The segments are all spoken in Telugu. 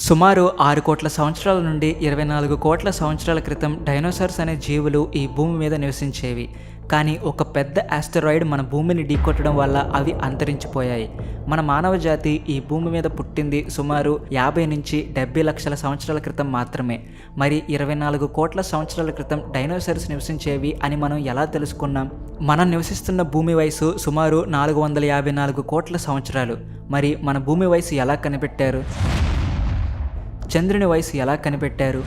సుమారు 6 కోట్ల సంవత్సరాల నుండి 24 కోట్ల సంవత్సరాల క్రితం డైనోసార్స్ అనే జీవులు ఈ భూమి మీద నివసించేవి. కానీ ఒక పెద్ద ఆస్టెరాయిడ్ మన భూమిని ఢీకొట్టడం వల్ల అవి అంతరించిపోయాయి. మన మానవ జాతి ఈ భూమి మీద పుట్టింది సుమారు 50 నుంచి 70 లక్షల సంవత్సరాల క్రితం మాత్రమే. మరి 24 కోట్ల సంవత్సరాల క్రితం డైనోసార్స్ నివసించేవి అని మనం ఎలా తెలుసుకున్నాం? మనం నివసిస్తున్న భూమి వయసు సుమారు 454 కోట్ల సంవత్సరాలు. మరి మన భూమి వయసు ఎలా కనిపెట్టారు? చంద్రుని వయసు ఎలా కనిపెట్టారు?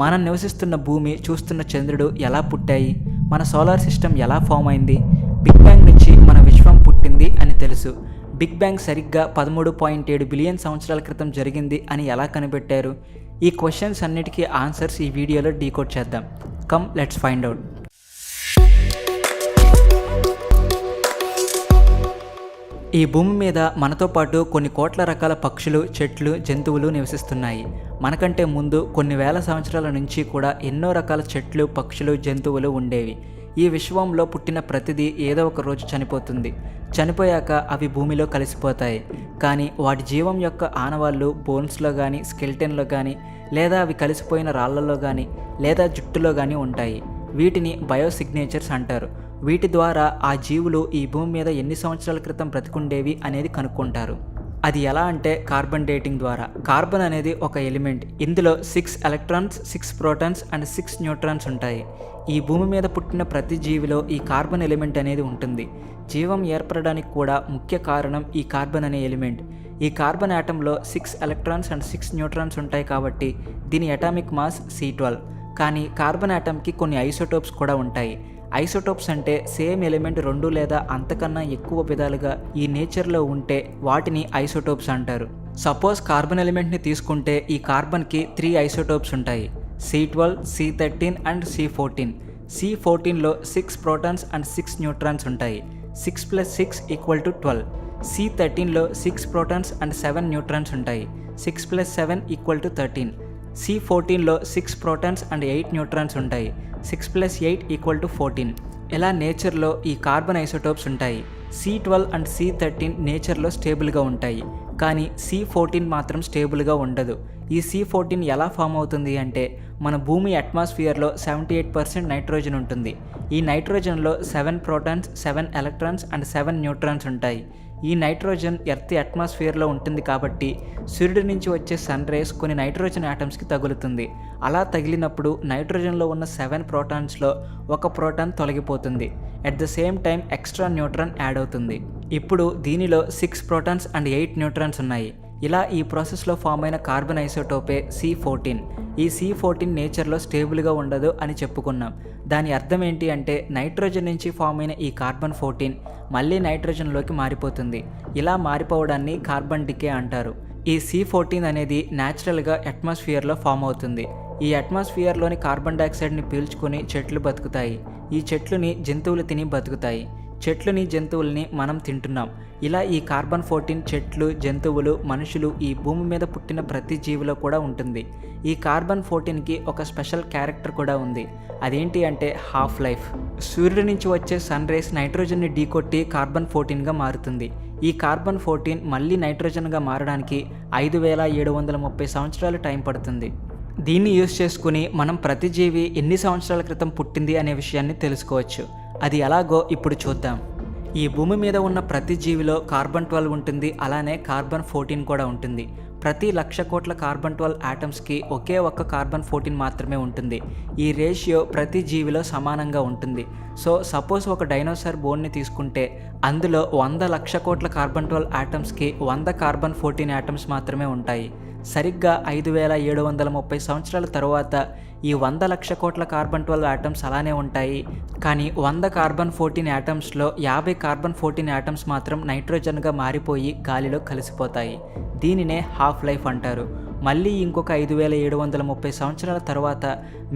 మనం నివసిస్తున్న భూమి, చూస్తున్న చంద్రుడు ఎలా పుట్టాయి? మన సోలార్ సిస్టమ్ ఎలా ఫామ్ అయింది? బిగ్ బ్యాంగ్ నుంచి మన విశ్వం పుట్టింది అని తెలుసు. బిగ్ బ్యాంగ్ సరిగ్గా 13.7 బిలియన్ సంవత్సరాల క్రితం జరిగింది అని ఎలా కనిపెట్టారు? ఈ క్వశ్చన్స్ అన్నిటికీ ఆన్సర్స్ ఈ వీడియోలో డీకోడ్ చేద్దాం. Come let's find out. ఈ భూమి మీద మనతో పాటు కొన్ని కోట్ల రకాల పక్షులు, చెట్లు, జంతువులు నివసిస్తున్నాయి. మనకంటే ముందు కొన్ని వేల సంవత్సరాల నుంచి కూడా ఎన్నో రకాల చెట్లు, పక్షులు, జంతువులు ఉండేవి. ఈ విశ్వంలో పుట్టిన ప్రతిదీ ఏదో ఒక రోజు చనిపోతుంది. చనిపోయాక అవి భూమిలో కలిసిపోతాయి. కానీ వాటి జీవం యొక్క ఆనవాళ్ళు బోన్స్లో కానీ, స్కెల్టన్లో కానీ, లేదా అవి కలిసిపోయిన రాళ్లలో కానీ, లేదా జుట్టులో కానీ ఉంటాయి. వీటిని బయోసిగ్నేచర్స్ అంటారు. వీటి ద్వారా ఆ జీవులు ఈ భూమి మీద ఎన్ని సంవత్సరాల క్రితం బ్రతికుండేవి అనేది కనుక్కుంటారు. అది ఎలా అంటే కార్బన్ డేటింగ్ ద్వారా. కార్బన్ అనేది ఒక ఎలిమెంట్. ఇందులో 6 ఎలక్ట్రాన్స్, 6 ప్రోటాన్స్ అండ్ 6 న్యూట్రాన్స్ ఉంటాయి. ఈ భూమి మీద పుట్టిన ప్రతి జీవిలో ఈ కార్బన్ ఎలిమెంట్ అనేది ఉంటుంది. జీవం ఏర్పడడానికి కూడా ముఖ్య కారణం ఈ కార్బన్ అనే ఎలిమెంట్. ఈ కార్బన్ ఆటంలో 6 ఎలక్ట్రాన్స్ అండ్ 6 న్యూట్రాన్స్ ఉంటాయి కాబట్టి దీని అటామిక్ మాస్ C12. కానీ కార్బన్ ఆటంకి కొన్ని ఐసోటోప్స్ కూడా ఉంటాయి. ఐసోటోప్స్ అంటే సేమ్ ఎలిమెంట్ 2 లేదా అంతకన్నా ఎక్కువ విధాలుగా ఈ నేచర్లో ఉంటే వాటిని ఐసోటోప్స్ అంటారు. సపోజ్ కార్బన్ ఎలిమెంట్ని తీసుకుంటే ఈ కార్బన్కి 3 ఐసోటోప్స్ ఉంటాయి. C12, C13 and C14. C14లో 6 protons and 6 neutrons ఉంటాయి. 6 + 6 = 12. C13లో 6 ప్రోటాన్స్ అండ్ 7 న్యూట్రాన్స్ ఉంటాయి. 6 + 7 = 13. C14లో 6 ప్రోటాన్స్ అండ్ 8 న్యూట్రాన్స్ ఉంటాయి. 6 + 8 = 14. ఇలా నేచర్లో ఈ కార్బన్ ఐసోటోప్స్ ఉంటాయి. C12 అండ్ C13 నేచర్లో స్టేబుల్గా ఉంటాయి. కానీ C14 మాత్రం స్టేబుల్గా ఉండదు. ఈ C14 ఎలా ఫామ్ అవుతుంది అంటే మన భూమి అట్మాస్ఫియర్లో 78% నైట్రోజన్ ఉంటుంది. ఈ నైట్రోజన్లో 7 ప్రోటాన్స్, 7 ఎలక్ట్రాన్స్ అండ్ 7 న్యూట్రాన్స్ ఉంటాయి. ఈ నైట్రోజన్ ఎర్త్ అట్మాస్ఫియర్లో ఉంటుంది కాబట్టి సూర్యుడి నుంచి వచ్చే సన్ రేస్ కొన్ని నైట్రోజన్ ఆటమ్స్కి తగులుతుంది. అలా తగిలినప్పుడు నైట్రోజన్లో ఉన్న 7 ప్రోటాన్స్లో 1 ప్రోటాన్ తొలగిపోతుంది. At the same time extra neutron add అవుతుంది. ఇప్పుడు దీనిలో 6 ప్రోటాన్స్ అండ్ 8 న్యూట్రాన్స్ ఉన్నాయి. ఇలా ఈ ప్రాసెస్లో ఫామ్ అయిన కార్బన్ ఐసోటోపే C14. ఈ C14 నేచర్లో స్టేబుల్గా ఉండదు అని చెప్పుకున్నాం. దాని అర్థం ఏంటి అంటే నైట్రోజన్ నుంచి ఫామ్ అయిన ఈ కార్బన్ 14 మళ్ళీ నైట్రోజన్లోకి మారిపోతుంది. ఇలా మారిపోవడాన్ని కార్బన్ డికే అంటారు. ఈ C14 అనేది న్యాచురల్గా అట్మాస్ఫియర్లో ఫామ్ అవుతుంది. ఈ అట్మాస్ఫియర్లోని కార్బన్ డైఆక్సైడ్ని పీల్చుకొని చెట్లు బతుకుతాయి. ఈ చెట్లుని జంతువులు తిని బతుకుతాయి. చెట్లుని, జంతువుల్ని మనం తింటున్నాం. ఇలా ఈ కార్బన్ 14 చెట్లు, జంతువులు, మనుషులు ఈ భూమి మీద పుట్టిన ప్రతి జీవిలో కూడా ఉంటుంది. ఈ కార్బన్ 14కి ఒక స్పెషల్ క్యారెక్టర్ కూడా ఉంది. అదేంటి అంటే హాఫ్ లైఫ్. సూర్యుడి నుంచి వచ్చే సన్ రేస్ నైట్రోజన్ని ఢీకొట్టి కార్బన్ 14గా మారుతుంది. ఈ కార్బన్ 14 మళ్ళీ నైట్రోజన్గా మారడానికి 5730 సంవత్సరాలు టైం పడుతుంది. దీన్ని యూజ్ చేసుకుని మనం ప్రతి జీవి ఎన్ని సంవత్సరాల క్రితం పుట్టింది అనే విషయాన్ని తెలుసుకోవచ్చు. అది ఎలాగో ఇప్పుడు చూద్దాం. ఈ భూమి మీద ఉన్న ప్రతి జీవిలో కార్బన్ 12 ఉంటుంది. అలానే కార్బన్ 14 కూడా ఉంటుంది. ప్రతి 1,00,000 కోట్ల కార్బన్ 12 ఆటమ్స్కి ఒకే ఒక్క కార్బన్ 14 మాత్రమే ఉంటుంది. ఈ రేషియో ప్రతి జీవిలో సమానంగా ఉంటుంది. సో సపోజ్ ఒక డైనోసార్ బోన్ని తీసుకుంటే అందులో 100 లక్ష కోట్ల కార్బన్ 12 ఆటమ్స్కి 100 కార్బన్ 14 ఆటమ్స్ మాత్రమే ఉంటాయి. సరిగ్గా 5730 సంవత్సరాల తరువాత ఈ 100 లక్ష కోట్ల కార్బన్ 12 ఆటమ్స్ అలానే ఉంటాయి. కానీ 100 కార్బన్ 14 ఆటమ్స్లో 50 కార్బన్ 14 ఆటమ్స్ మాత్రం నైట్రోజన్గా మారిపోయి గాలిలో కలిసిపోతాయి. దీనినే హాఫ్ లైఫ్ అంటారు. మళ్ళీ ఇంకొక 5730 సంవత్సరాల తర్వాత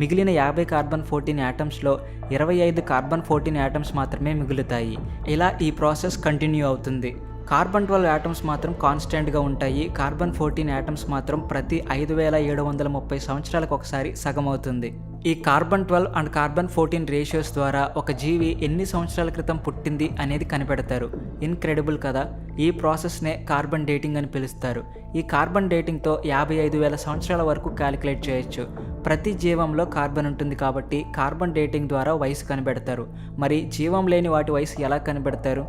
మిగిలిన 50 కార్బన్ 14 ఆటమ్స్లో 25 కార్బన్ 14 ఆటమ్స్ మాత్రమే మిగులుతాయి. ఇలా ఈ ప్రాసెస్ కంటిన్యూ అవుతుంది. కార్బన్ 12 ఆటమ్స్ మాత్రం కాన్స్టెంట్గా ఉంటాయి. కార్బన్ 14 ఆటమ్స్ మాత్రం ప్రతి 5730 సంవత్సరాలకు ఒకసారి సగం అవుతుంది. ఈ కార్బన్-12 అండ్ కార్బన్-14 రేషియోస్ ద్వారా ఒక జీవి ఎన్ని సంవత్సరాల క్రితం పుట్టింది అనేది కనిపెడతారు. ఇన్క్రెడిబుల్ కదా. ఈ ప్రాసెస్నే కార్బన్ డేటింగ్ అని పిలుస్తారు. ఈ కార్బన్ డేటింగ్తో 55,000 సంవత్సరాల వరకు క్యాలిక్యులేట్ చేయొచ్చు. ప్రతి జీవంలో కార్బన్ ఉంటుంది కాబట్టి కార్బన్ డేటింగ్ ద్వారా వయసు కనిపెడతారు. మరి జీవం లేని వాటి వయసు ఎలా కనిపెడతారు?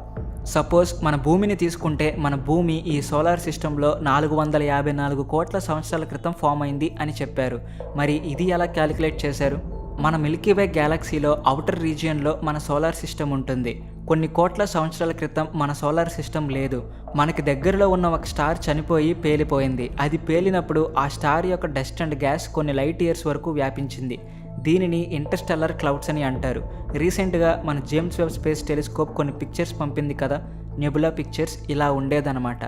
సపోజ్ మన భూమిని తీసుకుంటే మన భూమి ఈ సోలార్ సిస్టంలో 454 కోట్ల సంవత్సరాల క్రితం ఫామ్ అయింది అని చెప్పారు. మరి ఇది ఎలా క్యాలిక్యులేట్ చేశారు? మన మిల్కీవే గ్యాలక్సీలో ఔటర్ రీజియన్లో మన సోలార్ సిస్టమ్ ఉంటుంది. కొన్ని కోట్ల సంవత్సరాల క్రితం మన సోలార్ సిస్టమ్ లేదు. మనకి దగ్గరలో ఉన్న ఒక స్టార్ చనిపోయి పేలిపోయింది. అది పేలినప్పుడు ఆ స్టార్ యొక్క డస్ట్ అండ్ గ్యాస్ కొన్ని లైట్ ఇయర్స్ వరకు వ్యాపించింది. దీనిని ఇంటర్స్టెల్లర్ క్లౌడ్స్ అని అంటారు. రీసెంట్గా మన జేమ్స్ వెబ్ స్పేస్ టెలిస్కోప్ కొన్ని పిక్చర్స్ పంపింది కదా, నెబులా పిక్చర్స్. ఇలా ఉండేదన్నమాట.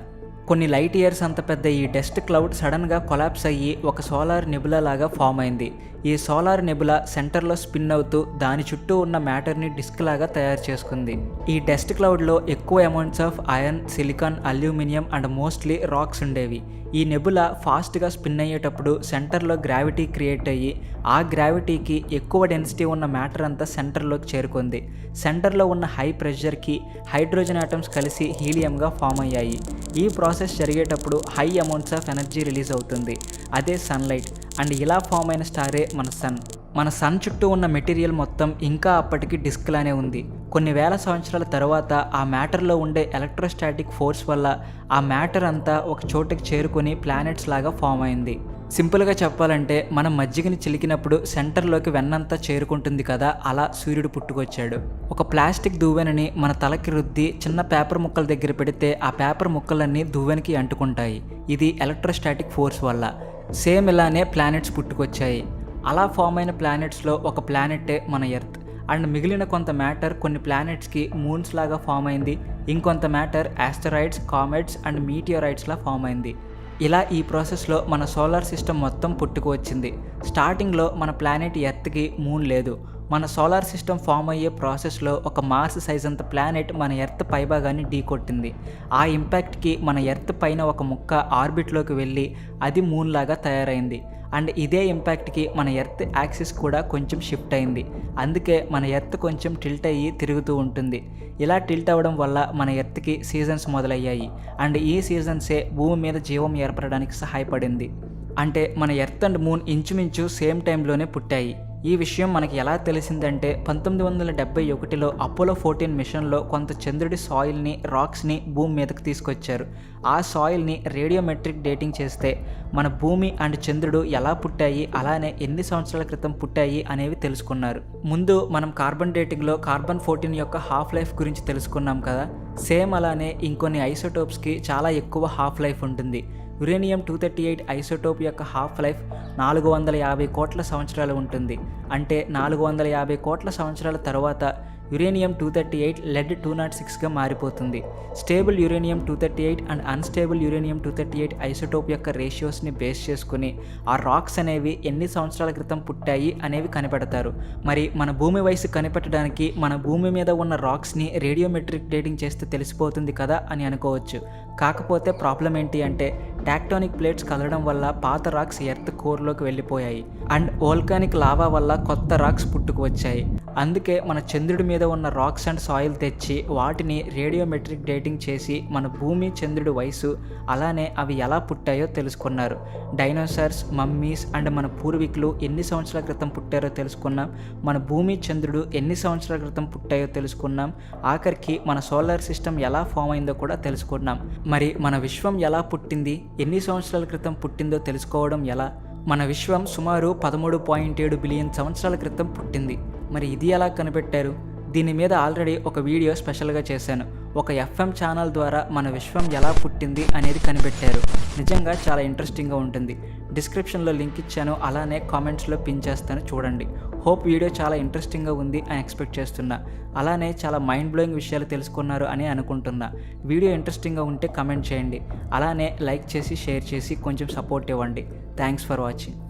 కొన్ని లైట్ ఇయర్స్ అంత పెద్ద ఈ డస్ట్ క్లౌడ్ సడన్గా కొలాప్స్ అయ్యి ఒక సోలార్ నెబులా లాగా ఫామ్ అయింది. ఈ సోలార్ నెబులా సెంటర్లో స్పిన్ అవుతూ దాని చుట్టూ ఉన్న మ్యాటర్ని డిస్క్ లాగా తయారు చేసుకుంది. ఈ డస్ట్ క్లౌడ్లో ఎక్కువ amounts of iron, silicon, aluminium and mostly rocks ఉండేవి. ఈ నెబులా ఫాస్ట్గా స్పిన్ అయ్యేటప్పుడు సెంటర్లో గ్రావిటీ క్రియేట్ అయ్యి ఆ గ్రావిటీకి ఎక్కువ డెన్సిటీ ఉన్న మ్యాటర్ అంతా సెంటర్లోకి చేరుకుంది. సెంటర్లో ఉన్న హై ప్రెషర్కి హైడ్రోజన్ ఆటమ్స్ కలిసి హీలియంగా ఫామ్ అయ్యాయి. ఈ ప్రాసెస్ జరిగేటప్పుడు high amounts of energy release అవుతుంది. అదే సన్లైట్. అండ్ ఇలా ఫామ్ అయిన స్టారే మన సన్. మన సన్ చుట్టూ ఉన్న మెటీరియల్ మొత్తం ఇంకా అప్పటికి డిస్క్లానే ఉంది. కొన్ని వేల సంవత్సరాల తర్వాత ఆ మ్యాటర్లో ఉండే ఎలక్ట్రోస్టాటిక్ ఫోర్స్ వల్ల ఆ మ్యాటర్ అంతా ఒక చోటుకి చేరుకొని ప్లానెట్స్ లాగా ఫామ్ అయింది. సింపుల్గా చెప్పాలంటే మనం మజ్జిగని చిలికినప్పుడు సెంటర్లోకి వెన్నంతా చేరుకుంటుంది కదా, అలా సూర్యుడు పుట్టుకొచ్చాడు. ఒక ప్లాస్టిక్ దువ్వెనని మన తలకి రుద్ది చిన్న పేపర్ ముక్కల దగ్గర పెడితే ఆ పేపర్ ముక్కలన్నీ దువ్వెనకి అంటుకుంటాయి. ఇది ఎలక్ట్రోస్టాటిక్ ఫోర్స్ వల్ల. సేమ్ ఇలానే ప్లానెట్స్ పుట్టుకొచ్చాయి. అలా ఫామ్ అయిన ప్లానెట్స్లో ఒక ప్లానెటే మన ఎర్త్. అండ్ మిగిలిన కొంత మ్యాటర్ కొన్ని ప్లానెట్స్కి మూన్స్ లాగా ఫామ్ అయింది. ఇంకొంత matter asteroids, comets and మీటియోరైడ్స్లా form అయింది. ఇలా ఈ ప్రాసెస్లో మన సోలార్ సిస్టమ్ మొత్తం పుట్టుకువచ్చింది. స్టార్టింగ్లో మన ప్లానెట్ ఎర్త్కి మూన్ లేదు. మన సోలార్ సిస్టమ్ ఫామ్ అయ్యే ప్రాసెస్లో ఒక మార్స్ సైజ్ అంత ప్లానెట్ మన ఎర్త్ పైభాగాన్ని ఢీకొట్టింది. ఆ ఇంపాక్ట్కి మన ఎర్త్ పైన ఒక ముక్క ఆర్బిట్లోకి వెళ్ళి అది మూన్ లాగా తయారైంది. అండ్ ఇదే ఇంపాక్ట్కి మన ఎర్త్ యాక్సిస్ కూడా కొంచెం షిఫ్ట్ అయింది. అందుకే మన ఎర్త్ కొంచెం టిల్ట్ అయ్యి తిరుగుతూ ఉంటుంది. ఇలా టిల్ట్ అవ్వడం వల్ల మన ఎర్త్కి సీజన్స్ మొదలయ్యాయి. అండ్ ఈ సీజన్సే భూమి మీద జీవం ఏర్పడడానికి సహాయపడింది. అంటే మన ఎర్త్ అండ్ మూన్ ఇంచుమించు సేమ్ టైంలోనే పుట్టాయి. ఈ విషయం మనకి ఎలా తెలిసిందంటే 1971లో అపోలో 14 మిషన్లో కొంత చంద్రుడి సాయిల్ని, రాక్స్ని భూమి మీదకి తీసుకొచ్చారు. ఆ సాయిల్ని రేడియోమెట్రిక్ డేటింగ్ చేస్తే మన భూమి అండ్ చంద్రుడు ఎలా పుట్టాయి, అలానే ఎన్ని సంవత్సరాల క్రితం పుట్టాయి అనేవి తెలుసుకున్నారు. ముందు మనం కార్బన్ డేటింగ్లో కార్బన్-14 యొక్క హాఫ్ లైఫ్ గురించి తెలుసుకున్నాం కదా. సేమ్ అలానే ఇంకొన్ని ఐసోటోప్స్కి చాలా ఎక్కువ హాఫ్ లైఫ్ ఉంటుంది. యురేనియం-238 ఐసోటోప్ యొక్క హాఫ్ లైఫ్ 450 కోట్ల సంవత్సరాలు ఉంటుంది. అంటే 450 కోట్ల సంవత్సరాల తర్వాత యురేనియం-238 lead-206గా మారిపోతుంది. స్టేబుల్ యురేనియం-238 అండ్ అన్స్టేబుల్ యురేనియం-238 ఐసోటోప్ యొక్క రేషియోస్ని బేస్ చేసుకుని ఆ రాక్స్ అనేవి ఎన్ని సంవత్సరాల క్రితం పుట్టాయి అనేవి కనిపెడతారు. మరి మన భూమి వయసు కనిపెట్టడానికి మన భూమి మీద ఉన్న రాక్స్ని రేడియోమెట్రిక్ డేటింగ్ చేస్తే తెలిసిపోతుంది కదా అని అనుకోవచ్చు. కాకపోతే ప్రాబ్లం ఏంటి అంటే టాక్టోనిక్ ప్లేట్స్ కదలడం వల్ల పాత రాక్స్ ఎర్త్ కోర్లోకి వెళ్ళిపోయాయి. అండ్ వోల్కానిక్ లావా వల్ల కొత్త రాక్స్ పుట్టుకు వచ్చాయి. అందుకే మన చంద్రుడి మీద ఉన్న రాక్స్ అండ్ సాయిల్ తెచ్చి వాటిని రేడియోమెట్రిక్ డేటింగ్ చేసి మన భూమి, చంద్రుడి వయసు, అలానే అవి ఎలా పుట్టాయో తెలుసుకున్నారు. డైనోసార్స్, మమ్మీస్ అండ్ మన పూర్వీకులు ఎన్ని సంవత్సరాల క్రితం పుట్టారో తెలుసుకున్నాం. మన భూమి, చంద్రుడు ఎన్ని సంవత్సరాల క్రితం పుట్టాయో తెలుసుకున్నాం. ఆఖరికి మన సోలార్ సిస్టమ్ ఎలా ఫామ్ అయిందో కూడా తెలుసుకున్నాం. మరి మన విశ్వం ఎలా పుట్టింది, ఎన్ని సంవత్సరాల క్రితం పుట్టిందో తెలుసుకోవడం ఎలా? మన విశ్వం సుమారు 13.7 బిలియన్ సంవత్సరాల క్రితం పుట్టింది. మరి ఇది ఎలా కనిపెట్టారు? దీని మీద ఆల్రెడీ ఒక వీడియో స్పెషల్గా చేశాను. ఒక FM ఛానల్ ద్వారా మన విశ్వం ఎలా పుట్టింది అనేది కనిపెట్టారు. నిజంగా చాలా ఇంట్రెస్టింగ్గా ఉంటుంది. డిస్క్రిప్షన్లో లింక్ ఇచ్చాను, అలానే కామెంట్స్లో పిన్ చేస్తాను, చూడండి. హోప్ వీడియో చాలా ఇంట్రెస్టింగ్గా ఉంది అని ఎక్స్పెక్ట్ చేస్తున్నా. అలానే చాలా మైండ్ బ్లోయింగ్ విషయాలు తెలుసుకున్నారు అని అనుకుంటున్నా. వీడియో ఇంట్రెస్టింగ్గా ఉంటే కమెంట్ చేయండి. అలానే లైక్ చేసి, షేర్ చేసి కొంచెం సపోర్ట్ ఇవ్వండి. Thanks for watching.